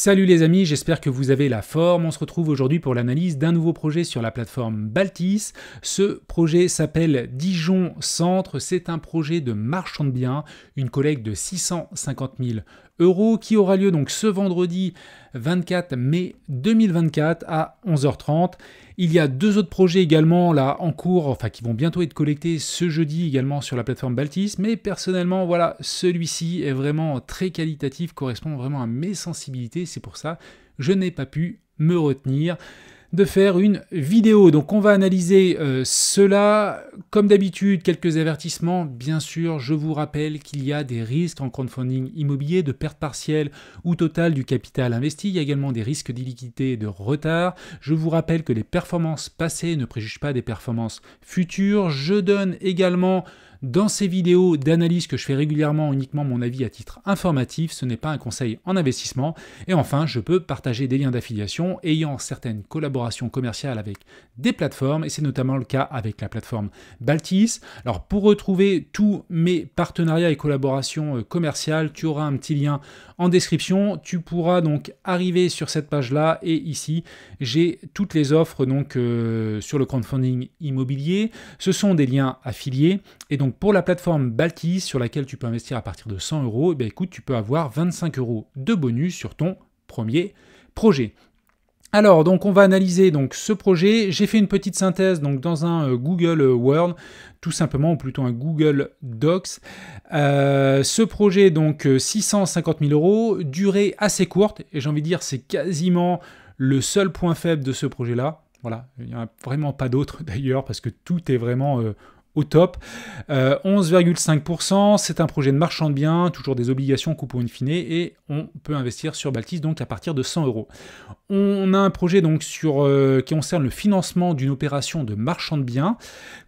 Salut les amis, j'espère que vous avez la forme. On se retrouve aujourd'hui pour l'analyse d'un nouveau projet sur la plateforme Baltis. Ce projet s'appelle Dijon Centre. C'est un projet de marchand de biens, une collecte de 650 000 € qui aura lieu donc ce vendredi 24 mai 2024 à 11h30. Il y a deux autres projets également là en cours, enfin qui vont bientôt être collectés ce jeudi également sur la plateforme Baltis. Mais personnellement, voilà, celui-ci est vraiment très qualitatif, correspond vraiment à mes sensibilités. C'est pour ça que je n'ai pas pu me retenir de faire une vidéo. Donc on va analyser cela. Comme d'habitude, quelques avertissements. Bien sûr, je vous rappelle qu'il y a des risques en crowdfunding immobilier de perte partielle ou totale du capital investi. Il y a également des risques d'illiquidité et de retard. Je vous rappelle que les performances passées ne préjugent pas des performances futures. Je donne également dans ces vidéos d'analyse que je fais régulièrement uniquement mon avis à titre informatif, ce n'est pas un conseil en investissement. Et enfin, je peux partager des liens d'affiliation ayant certaines collaborations commerciales avec des plateformes, et c'est notamment le cas avec la plateforme Baltis. Alors pour retrouver tous mes partenariats et collaborations commerciales, tu auras un petit lien en description. Tu pourras donc arriver sur cette page-là et ici, j'ai toutes les offres donc sur le crowdfunding immobilier. Ce sont des liens affiliés et donc pour la plateforme Baltis sur laquelle tu peux investir à partir de 100 €, eh bien, écoute, tu peux avoir 25 € de bonus sur ton premier projet. Alors, donc on va analyser donc ce projet. J'ai fait une petite synthèse donc dans un Google Word, tout simplement, ou plutôt un Google Docs. Ce projet, donc 650 000 €, durée assez courte, et j'ai envie de dire c'est quasiment le seul point faible de ce projet-là. Voilà, il n'y a vraiment pas d'autre d'ailleurs, parce que tout est vraiment au top. 11,5%, c'est un projet de marchand de biens, toujours des obligations coupon in fine, et on peut investir sur Baltis donc à partir de 100 €. On a un projet donc qui concerne le financement d'une opération de marchand de biens,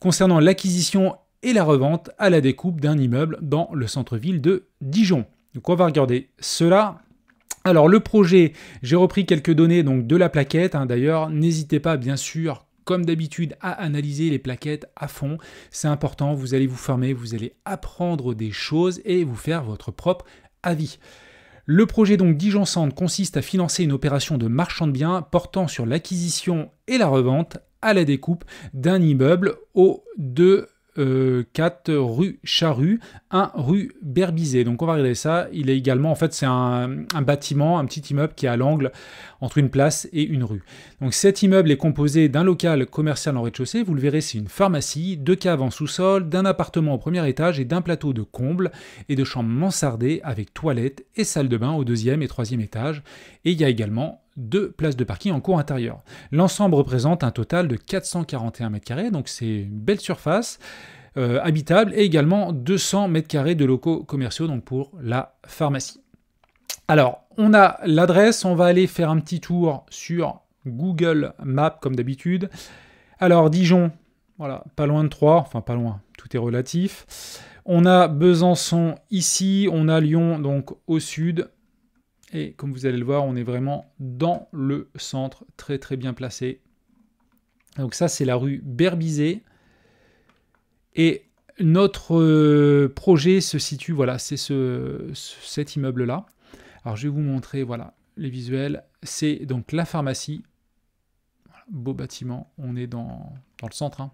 concernant l'acquisition et la revente à la découpe d'un immeuble dans le centre-ville de Dijon. Donc on va regarder cela. Alors le projet, j'ai repris quelques données donc de la plaquette, d'ailleurs n'hésitez pas bien sûr comme d'habitude à analyser les plaquettes à fond, c'est important, vous allez vous former, vous allez apprendre des choses et vous faire votre propre avis. Le projet donc Dijon Centre consiste à financer une opération de marchand de biens portant sur l'acquisition et la revente à la découpe d'un immeuble au 4 rue Charrue, 1 rue Berbisey. Donc on va regarder ça. Il est également, en fait, c'est un bâtiment, un petit immeuble qui est à l'angle entre une place et une rue. Donc cet immeuble est composé d'un local commercial en rez-de-chaussée. Vous le verrez, c'est une pharmacie, 2 caves en sous-sol, d'un appartement au premier étage et d'un plateau de combles et de chambres mansardées avec toilettes et salle de bain au 2e et 3e étage. Et il y a également 2 places de parking en cour intérieure. L'ensemble représente un total de 441 m², donc c'est une belle surface habitable, et également 200 m² de locaux commerciaux donc pour la pharmacie. Alors, on a l'adresse, on va aller faire un petit tour sur Google Maps comme d'habitude. Alors, Dijon, voilà, pas loin de Troyes, enfin pas loin, tout est relatif. On a Besançon ici, on a Lyon donc au sud. Et comme vous allez le voir, on est vraiment dans le centre, très très bien placé. Donc ça, c'est la rue Berbisey. Et notre projet se situe, voilà, c'est cet immeuble-là. Alors je vais vous montrer, voilà, les visuels. C'est donc la pharmacie. Voilà, beau bâtiment, on est dans le centre,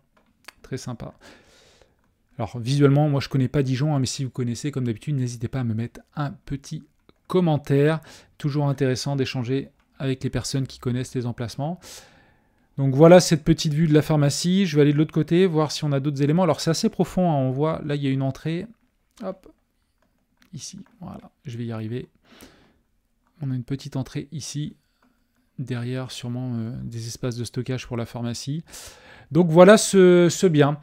très sympa. Alors visuellement, moi je ne connais pas Dijon, mais si vous connaissez, comme d'habitude, n'hésitez pas à me mettre un petit commentaire. Toujours intéressant d'échanger avec les personnes qui connaissent les emplacements. Donc voilà cette petite vue de la pharmacie. Je vais aller de l'autre côté, voir si on a d'autres éléments. Alors c'est assez profond, on voit, là il y a une entrée. Hop, ici, voilà, je vais y arriver. On a une petite entrée ici. Derrière, sûrement des espaces de stockage pour la pharmacie. Donc voilà ce bien.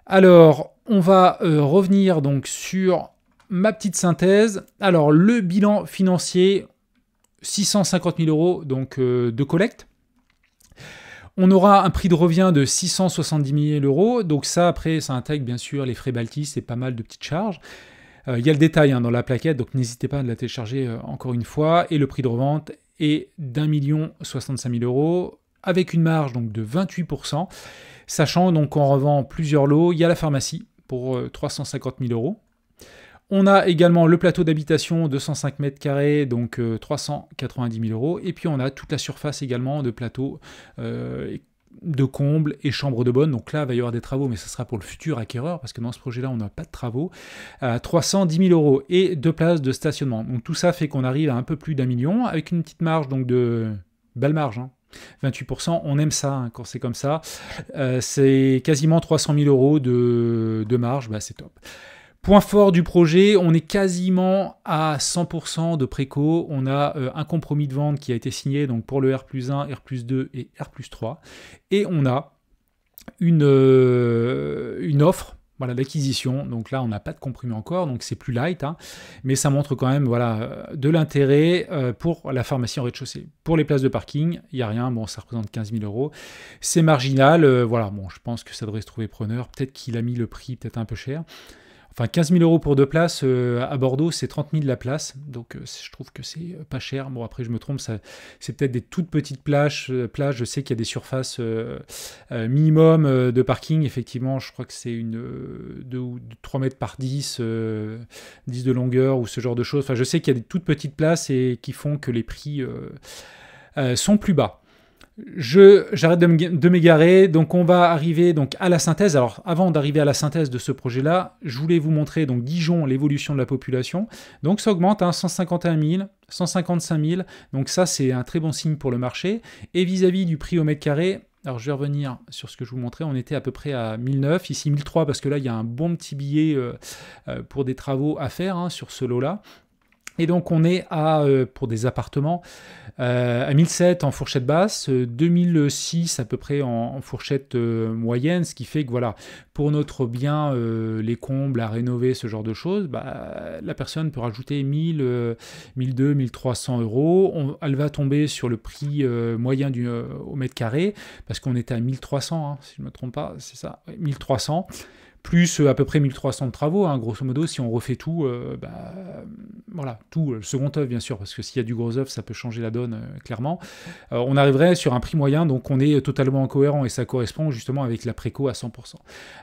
Alors, on va revenir donc sur ma petite synthèse. Alors, le bilan financier, 650 000 € donc, de collecte. On aura un prix de revient de 670 000 €. Donc ça, après, ça intègre bien sûr les frais Baltis et pas mal de petites charges. Il y a le détail dans la plaquette, donc n'hésitez pas à la télécharger encore une fois. Et le prix de revente est d'1 065 000 € avec une marge donc, de 28%. Sachant donc qu'on revend plusieurs lots. Il y a la pharmacie pour 350 000 €. On a également le plateau d'habitation de 105 mètres carrés, donc 390 000 €. Et puis on a toute la surface également de plateau de combles et chambres de bonne. Donc là, il va y avoir des travaux, mais ça sera pour le futur acquéreur, parce que dans ce projet-là, on n'a pas de travaux. 310 000 € et 2 places de stationnement. Donc tout ça fait qu'on arrive à un peu plus d'1 million, avec une petite marge, donc de belle marge, hein. 28%, on aime ça hein, quand c'est comme ça. C'est quasiment 300 000 € de marge, bah, c'est top. Point fort du projet, on est quasiment à 100% de préco. On a un compromis de vente qui a été signé donc pour le R+1, R+2 et R+3. Et on a une offre d'acquisition. Donc là, on n'a pas de compromis encore, donc c'est plus light. Hein, mais ça montre quand même de l'intérêt pour la pharmacie en rez-de-chaussée. Pour les places de parking, il n'y a rien. Bon, ça représente 15 000 €. C'est marginal. Bon, je pense que ça devrait se trouver preneur. Peut-être qu'il a mis le prix peut-être un peu cher. Enfin, 15 000 € pour 2 places, à Bordeaux, c'est 30 000 la place. Donc, je trouve que c'est pas cher. Bon, après, je me trompe, c'est peut-être des toutes petites plages. Je sais qu'il y a des surfaces minimum de parking. Effectivement, je crois que c'est 2 ou 3 mètres par 10, 10 de longueur ou ce genre de choses. Enfin, je sais qu'il y a des toutes petites places et qui font que les prix sont plus bas. J'arrête de m'égarer, donc on va arriver donc à la synthèse. Alors avant d'arriver à la synthèse de ce projet-là, je voulais vous montrer donc Dijon, l'évolution de la population. Donc ça augmente, hein, 151 000, 155 000, donc ça c'est un très bon signe pour le marché. Et vis-à-vis du prix au mètre carré, alors je vais revenir sur ce que je vous montrais, on était à peu près à 1009, ici 1003 parce que là il y a un bon petit billet pour des travaux à faire hein, sur ce lot-là. Et donc on est pour des appartements à 1007 en fourchette basse, 2006 à peu près en fourchette moyenne, ce qui fait que voilà, pour notre bien, les combles à rénover, ce genre de choses, bah, la personne peut rajouter 1000, 1200, 1300 €. Elle va tomber sur le prix moyen au mètre carré, parce qu'on était à 1300, hein, si je ne me trompe pas, c'est ça, 1300. Plus à peu près 1300 de travaux, hein, grosso modo, si on refait tout, voilà, tout, le second œuvre bien sûr, parce que s'il y a du gros œuvre, ça peut changer la donne, clairement. On arriverait sur un prix moyen, donc on est totalement cohérent, et ça correspond justement avec la préco à 100%.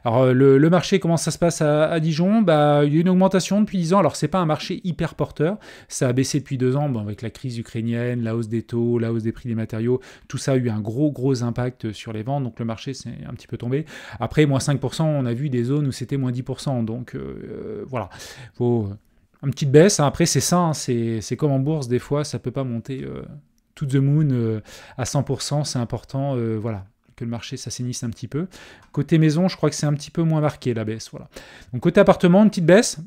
Alors le marché, comment ça se passe à Dijon? Bah, il y a une augmentation depuis 10 ans, alors c'est pas un marché hyper porteur, ça a baissé depuis 2 ans, bon, avec la crise ukrainienne, la hausse des taux, la hausse des prix des matériaux, tout ça a eu un gros impact sur les ventes, donc le marché c'est un petit peu tombé. Après, moins 5%, on a vu des zones où c'était moins 10%, donc voilà, faut une petite baisse, hein. Après c'est ça, hein, c'est comme en bourse, des fois ça peut pas monter to the moon à 100%, c'est important, voilà, que le marché s'assainisse un petit peu. Côté maison, je crois que c'est un petit peu moins marqué la baisse, voilà. Donc côté appartement, une petite baisse,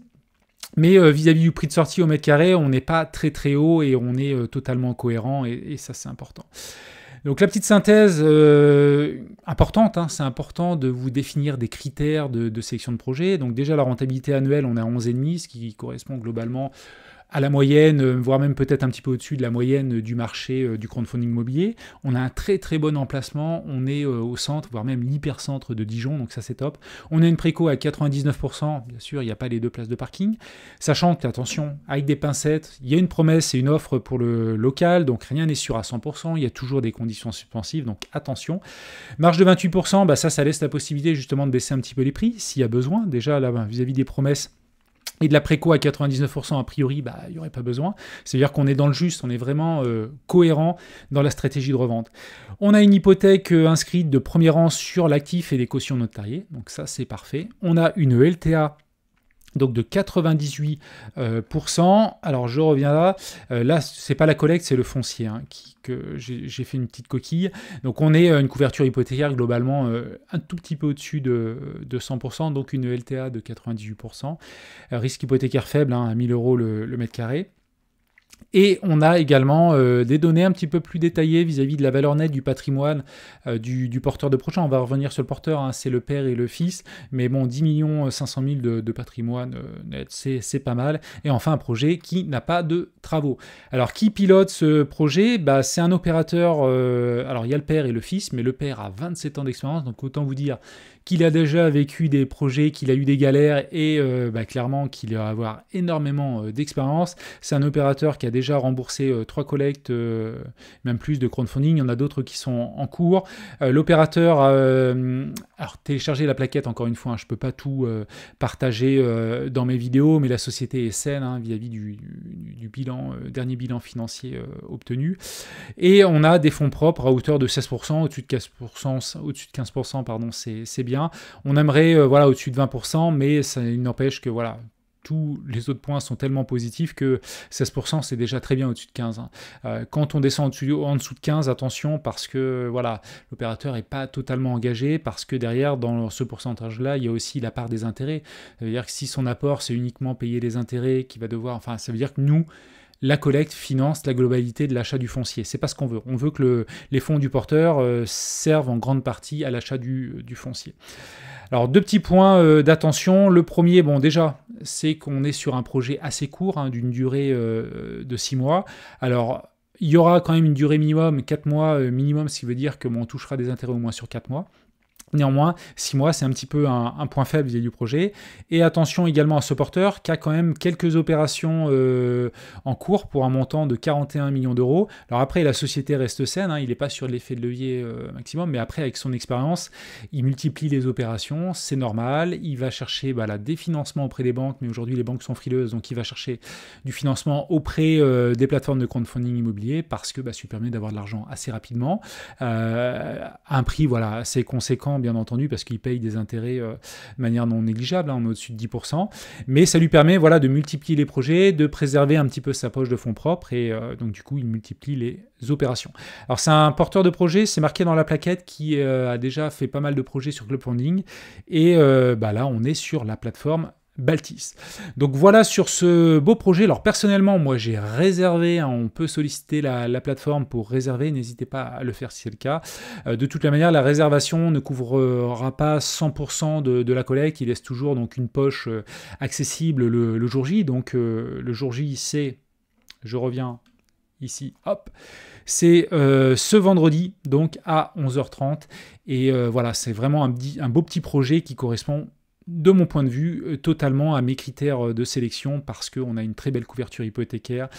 mais vis-à-vis du prix de sortie au mètre carré, on n'est pas très haut et on est totalement cohérent, et ça c'est important. Donc la petite synthèse importante, hein, c'est important de vous définir des critères de sélection de projet. Donc déjà la rentabilité annuelle, on est à 11,5, ce qui correspond globalement à la moyenne, voire même peut-être un petit peu au-dessus de la moyenne du marché du crowdfunding immobilier. On a un très bon emplacement, on est au centre, voire même l'hypercentre de Dijon, donc ça c'est top. On a une préco à 99%, bien sûr il n'y a pas les 2 places de parking, sachant que, attention, avec des pincettes, il y a une promesse et une offre pour le local, donc rien n'est sûr à 100%, il y a toujours des conditions suspensives, donc attention. Marge de 28%, bah ça laisse la possibilité justement de baisser un petit peu les prix, s'il y a besoin, déjà là vis-à-vis des promesses, et de la préco à 99%, a priori, bah, il n'y aurait pas besoin. C'est-à-dire qu'on est dans le juste, on est vraiment cohérent dans la stratégie de revente. On a une hypothèque inscrite de premier rang sur l'actif et les cautions notariées, donc ça c'est parfait. On a une LTA donc de 98%. Alors je reviens là. Là, c'est pas la collecte, c'est le foncier hein, que j'ai fait une petite coquille. Donc on est une couverture hypothécaire globalement un tout petit peu au-dessus de 100%, donc une LTA de 98%. Risque hypothécaire faible, hein, à 1000 € le mètre carré. Et on a également des données un petit peu plus détaillées vis-à-vis de la valeur nette du patrimoine du porteur de projet. On va revenir sur le porteur, hein, c'est le père et le fils, mais bon, 10 500 000 de patrimoine net, c'est pas mal. Et enfin, un projet qui n'a pas de travaux. Alors, qui pilote ce projet? Bah, c'est un opérateur, alors il y a le père et le fils, mais le père a 27 ans d'expérience, donc autant vous dire qu'il a déjà vécu des projets, qu'il a eu des galères et clairement qu'il va avoir énormément d'expérience. C'est un opérateur qui a déjà remboursé 3 collectes, même plus de crowdfunding. Il y en a d'autres qui sont en cours. L'opérateur alors télécharger la plaquette, encore une fois, hein, je ne peux pas tout partager dans mes vidéos, mais la société est saine hein, vis-à-vis du bilan, dernier bilan financier obtenu. Et on a des fonds propres à hauteur de 16%, au-dessus de 15%, pardon, c'est bien. On aimerait voilà, au-dessus de 20%, mais il n'empêche que voilà, tous les autres points sont tellement positifs que 16% c'est déjà très bien au-dessus de 15. Hein. Quand on descend en dessous de 15, attention parce que voilà, l'opérateur n'est pas totalement engagé, parce que derrière, dans ce pourcentage-là, il y a aussi la part des intérêts. Ça veut dire que si son apport, c'est uniquement payer les intérêts qu'il va devoir... Enfin, ça veut dire que nous, la collecte finance la globalité de l'achat du foncier. C'est pas ce qu'on veut. On veut que les fonds du porteur servent en grande partie à l'achat du foncier. Alors, 2 petits points d'attention. Le premier, bon déjà, c'est qu'on est sur un projet assez court, hein, d'une durée de 6 mois. Alors, il y aura quand même une durée minimum, 4 mois minimum, ce qui veut dire que on touchera des intérêts au moins sur 4 mois. Néanmoins, 6 mois, c'est un petit peu un point faible vis-à-vis du projet. Et attention également à ce porteur qui a quand même quelques opérations en cours pour un montant de 41 millions d'euros. Alors après, la société reste saine, hein, il n'est pas sur l'effet de levier maximum, mais après, avec son expérience, il multiplie les opérations, c'est normal. Il va chercher des financements auprès des banques, mais aujourd'hui, les banques sont frileuses, donc il va chercher du financement auprès des plateformes de crowdfunding immobilier parce que ça lui permet d'avoir de l'argent assez rapidement, à un prix assez conséquent, bien entendu, parce qu'il paye des intérêts de manière non négligeable, hein, on est au-dessus de 10%, mais ça lui permet de multiplier les projets, de préserver un petit peu sa poche de fonds propres, et donc du coup, il multiplie les opérations. Alors c'est un porteur de projet, c'est marqué dans la plaquette, qui a déjà fait pas mal de projets sur crowdfunding, et là, on est sur la plateforme Baltis. Donc voilà sur ce beau projet. Alors personnellement, moi j'ai réservé, hein, on peut solliciter la plateforme pour réserver, n'hésitez pas à le faire si c'est le cas. De toute la manière, la réservation ne couvrira pas 100% de la collecte, il laisse toujours donc une poche accessible le jour J. Donc le jour J, c'est, je reviens ici, hop, c'est ce vendredi, donc à 11h30. Et voilà, c'est vraiment un beau petit projet qui correspond, de mon point de vue, totalement à mes critères de sélection, parce qu'on a une très belle couverture hypothécaire,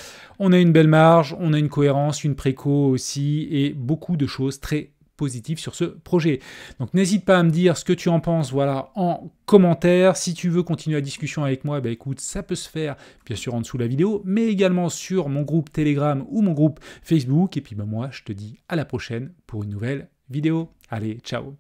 on a une belle marge, on a une cohérence, une préco aussi, et beaucoup de choses très positives sur ce projet. Donc n'hésite pas à me dire ce que tu en penses en commentaire. Si tu veux continuer la discussion avec moi, écoute, ça peut se faire bien sûr en dessous de la vidéo, mais également sur mon groupe Telegram ou mon groupe Facebook. Et puis moi, je te dis à la prochaine pour une nouvelle vidéo. Allez, ciao!